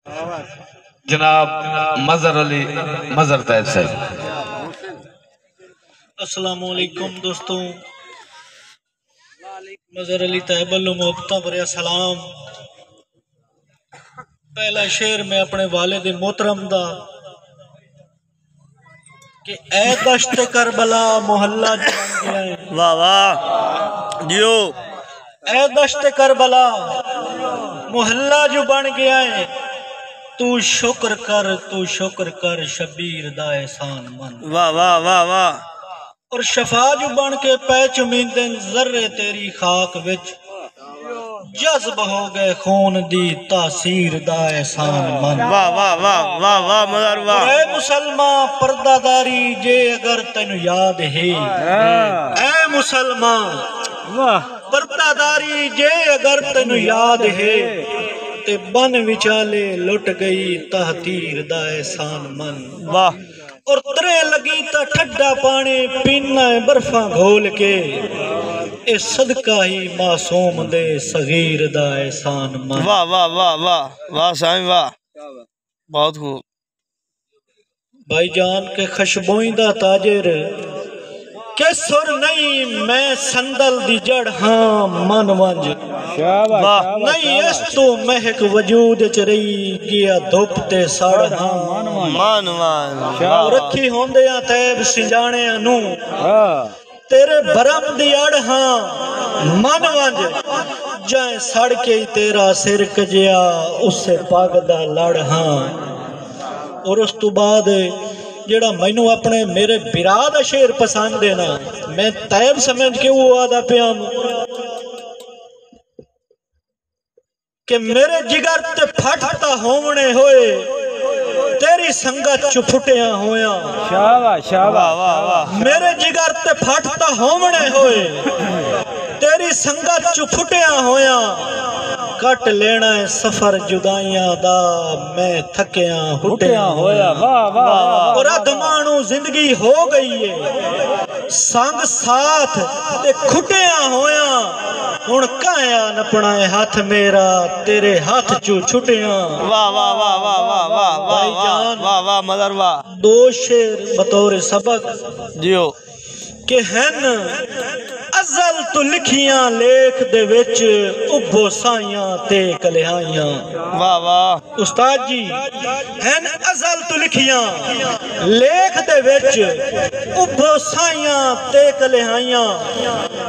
जनाब मजहर अली मजहर तैयब साहब। अस्सलामु अलैकुम दोस्तों, मजहर अली तैयब वालों मोहब्बतां भरिया सलाम। पहला शेर मैं अपने वालिद मोहतरम दा कि ए दश्त करबला मोहल्ला जो बन गया है। वाह वाह जियो। ए दश्त करबला मोहल्ला जो बन गया है, तू शुक्र कर शबीर दा एहसान मन। वाह वाह वाह वाह। और शफा जो बन के पै चुमींदे जर्रे तेरी खाक विच, जज्ब हो गए खून दी तासीर दा एहसान मन। वाह वाह वाह वाह वाह मदर वाह। ए मुसलमान पर्दादारी जे अगर तेनु याद है, ए मुसलमान वाह पर्दादारी जे अगर तेनु याद है, ते बन विचाले लुट गई तहतीर दा एहसान मन। वाह। और तरे लगी ता ठड्डा पानी पीना है बर्फा घोल के, ए सदका ही मासूम दे सगीर दा एहसान मन। वाह वाह वाह वाह वाह साईं वाह, बहुत खूब। भाईजान के खुशबोइंदा ताजिर के सुर नहीं मैं संदल दी जड़ हाँ मन वंज। नहीं इस तो महक वजूद च रही गया धुप ते सड़ हाँ मान मान। रखी होंदे तैब सिंजाने अनु तेरे भरम दी अड़ हाँ मन वंज। जाए सड़ के तेरा सिर कजिया उससे पग दा लड़ हाँ। और उस तो बाद जेड़ा मैनू अपने मेरे बिरा दा शेर पसंद है ना, मैं तैब समझ के वो आदा पिया कि मेरे जिगर ते फटता होवने होए तेरी संगत चु फुटिया होया। शाबाश शाबाश वाह वाह। मेरे जिगर ते फटता होवने होए तेरी संगत चु फुटिया होया। कट लेना है सफर जुदाइयां दा मैं थकिया हुटिया होया। वाह वाह। और अधमानू जिंदगी हो गई है संग साथ ते खुटिया होया। हुण काया नपना है हाथ मेरा तेरे हाथ चू छुटिया। वाह वाह वाह वाह वाह वाह भाईजान वाह वाह मदर वाह। दो शेर बतौर सबक जियो के हन अज़ल तो लिखियां लेख दे विच उभो साइयां ते कलिहाइयां। वाह वाह उस्ताद जी। हन अज़ल तो लिखियां लेख दे विच उभो साइयां ते कलिहाइयां।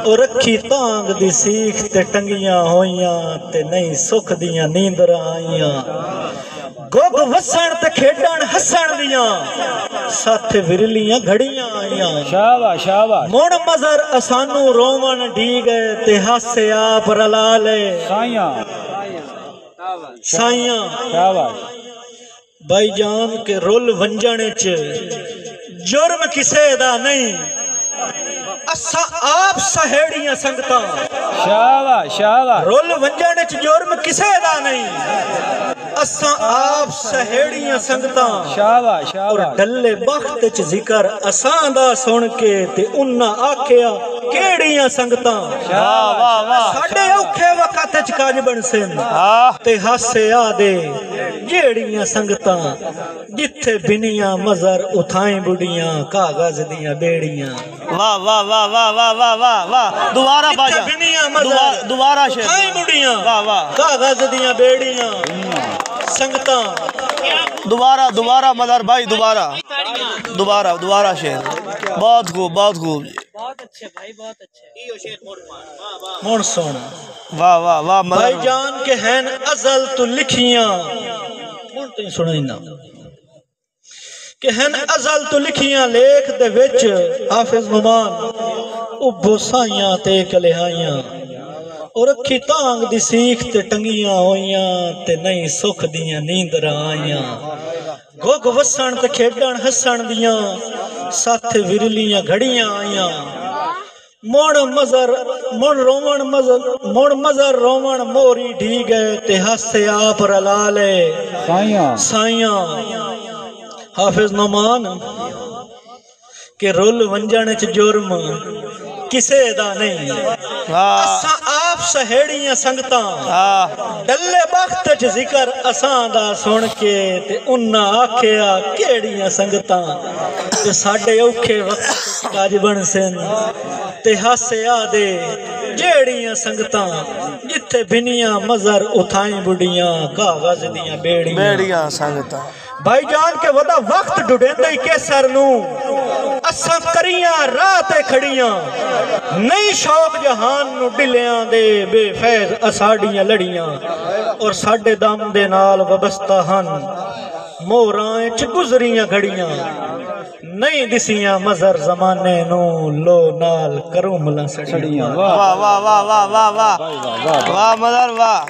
और रखी तांग दी सीख ते टंगियां होइयां ते नहीं सुख दियां नींदरां आइयां। गोग वसण ते खेडण हसण दियां साथ विरलियां घड़ियां आइयां। शाबाश शाबाश। मुण मजर असानू रोवन डी गए ते हासे आप रला ले साइयां साइयां। शाबाश। भाईजान के रुल वंजण च जुर्म किसे दा नहीं असा आप सहेड़ियां संगतां। शाबाश शाबाश। रुल वंजण च जुर्म किसे दा नहीं असा आप सहेड़ियां संगतां। शाबाश शाबाश। डल्ले बख्त च जिक्र असां दा सुन के ते उन्ना आखिया केड़ियां संगतां। शाबाश वाह। साडे औखे वक्त च काज बनसन ते हासे आदे जेड़ियां संगतां। जिथे बिनियां मजर उठाई बुढ़ियां कागज दियां बेड़ियां। वाह वाह वाह वाह वाह वाह वाह वाह। दोबारा बाजा दोबारा शेर उठाई बुढ़ियां वाह वाह कागज दियां बेड़ियां संगतां। दोबारा दोबारा मदर भाई दोबारा दोबारा दोबारा शेर। बहुत खूब बहुत खूब। बहुत अच्छे भाई बहुत अच्छे। मुड़ सुन। वाह वाह वाह भाईजान के हैं अज़ल तो लिखियां मुड़ तो सुनाई ना के हैं अज़ल तो लिखियां लेख दे विच हाफिज नुमान उभो साइयां ते कलिहाइयां। और रखी तांग दी सीख ते टंगियां होइयां ते नहीं सुख दियां नींदरां आइयां। गोग वसण ते खेडण हसण दियां साथ विरलियां घड़ियां आइयां। मुड़ मजर रोवण मोरी ढी गए ते हासे आप रला ले साइयां साइयां। हाफिज नुमान के रुल वंजण च जुर्म किसे दा नहीं असा आप सहेड़ियां संगतां हाँ डल्ले वक्त च जिक्र असां दा सुन के ते उन्ना आखिया केड़ियां संगतां ते साडे औखे वक्त काज बन सन ते हासे आदे जेड़ियां संगतां जिथे बिनियां मजर उठाई बुढ़ियां कागज दियां बेड़ियां बेड़ियां संगतां भाईजान के वदा वक्त डुडेंदे कैसर नू असां करियां राह ते खड़ियां नहीं शौक जहान नू डिलियां दे बेफैज असाड़ियां लड़ियां और साडे दम दे नाल वबस्ता हन मोरां च गुजरियां घड़ियां नहीं दिसियां मजर जमाने नू लो नाल करूं मला सड़ियां। वाह वाह वाह वाह वाह वाह वाह मदर वाह।